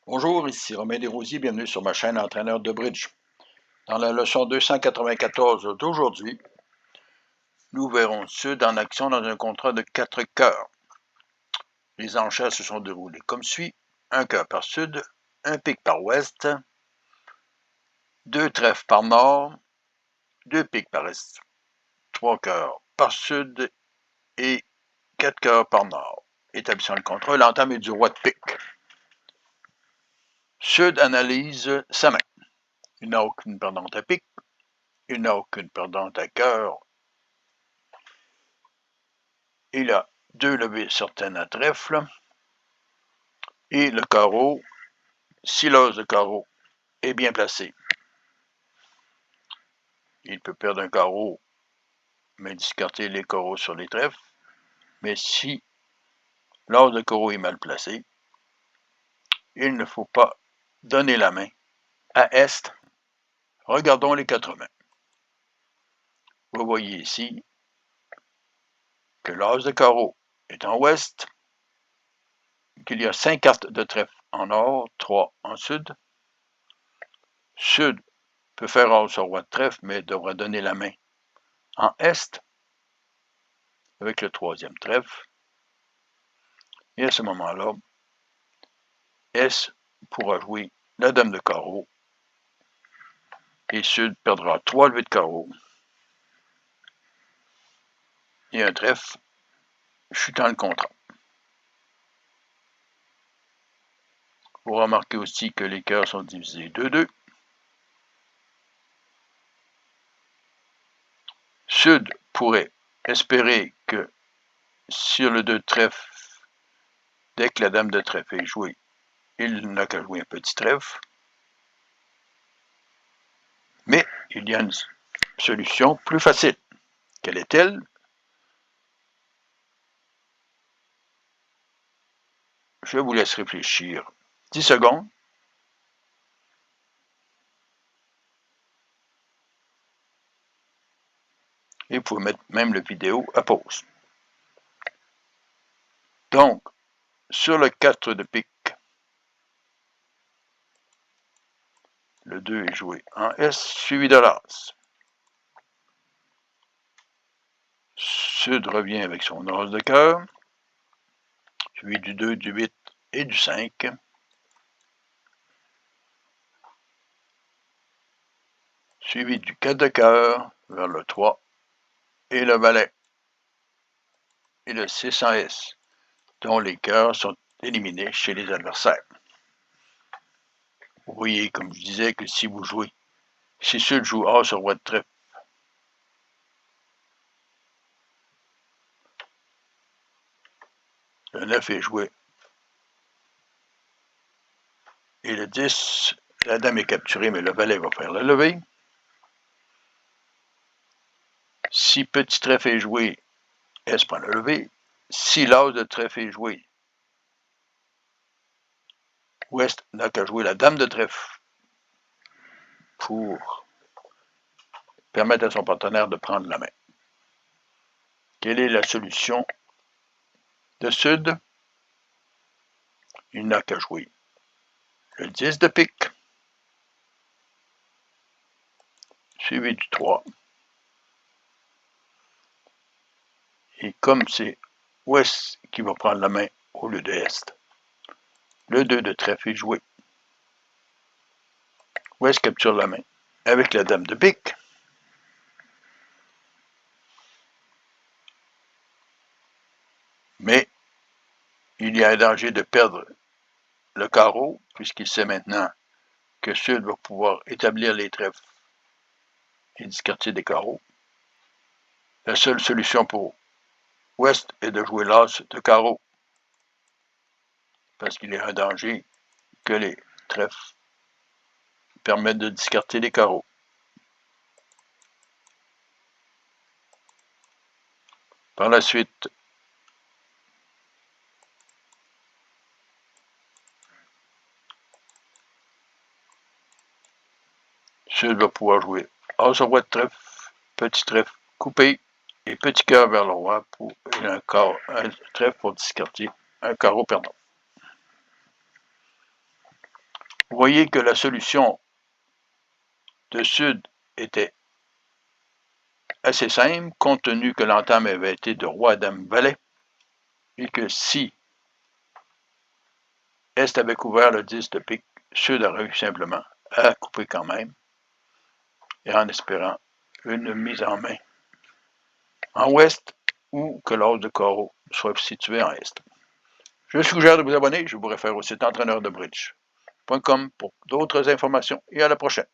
Bonjour, ici Romain Desrosiers, bienvenue sur ma chaîne Entraîneur de Bridge. Dans la leçon 294 d'aujourd'hui, nous verrons Sud en action dans un contrat de 4 cœurs. Les enchères se sont déroulées comme suit: un cœur par Sud, un pic par Ouest, 2 trèfles par Nord, 2 pics par Est, 3 cœurs par Sud et 4 cœurs par Nord. Établissant le contrat, l'entame est du roi de pique. Sud analyse sa main. Il n'a aucune perdante à pique, il n'a aucune perdante à cœur. Il a 2 levées certaines à trèfle et le carreau, si l'os de carreau est bien placé, il peut perdre un carreau mais discarter les carreaux sur les trèfles. Mais si l'os de carreau est mal placé, il ne faut pas donner la main à Est. Regardons les 4 mains. Vous voyez ici que l'as de carreau est en Ouest, qu'il y a 5 cartes de trèfle en Nord, 3 en Sud. Sud peut faire as sur roi de trèfle, mais devra donner la main en Est, avec le 3e trèfle. Et à ce moment-là, S pourra jouer la dame de carreau, et Sud perdra 3 levées de carreau et un trèfle, chutant le contrat. Vous remarquez aussi que les cœurs sont divisés 2-2. Sud pourrait espérer que sur le 2 de trèfle, dès que la dame de trèfle est jouée, il n'a qu'à jouer un petit trèfle. Mais il y a une solution plus facile. Quelle est-elle? Je vous laisse réfléchir 10 secondes. Et vous pouvez mettre même la vidéo à pause. Donc, sur le 4 de pique, le 2 est joué en S, suivi de l'As. Sud revient avec son As de cœur, suivi du 2, du 8 et du 5. Suivi du 4 de cœur vers le 3 et le valet. Et le 6 en S, dont les cœurs sont éliminés chez les adversaires. Vous voyez, comme je disais, que si vous jouez, si Sud joue As sur roi de trèfle, le 9 est joué et le 10, la dame est capturée, mais le valet va faire la levée. Si petit trèfle est joué, S prend la levée. Si l'as de trèfle est joué, Ouest n'a qu'à jouer la dame de trèfle pour permettre à son partenaire de prendre la main. Quelle est la solution de Sud? Il n'a qu'à jouer le 10 de pique, suivi du 3. Et comme c'est Ouest qui va prendre la main au lieu de Est, le 2 de trèfle est joué. Ouest capture la main avec la dame de pique. Mais il y a un danger de perdre le carreau, puisqu'il sait maintenant que Sud va pouvoir établir les trèfles et discarter des carreaux. La seule solution pour Ouest est de jouer l'as de carreau, parce qu'il y a un danger que les trèfles permettent de discarter les carreaux. Par la suite, Sud va pouvoir jouer As sur roi de trèfle, petit trèfle coupé et petit cœur vers le roi pour un trèfle pour discarter un carreau perdant. Vous voyez que la solution de sud était assez simple, compte tenu que l'entame avait été de roi, dame, valet, et que si Est avait couvert le 10 de pique, Sud aurait eu simplement à couper quand même, et en espérant une mise en main en Ouest, ou que l'as de carreau soit situé en Est. Je suggère de vous abonner, je vous réfère au site entraîneurdebridge.com pour d'autres informations, et à la prochaine.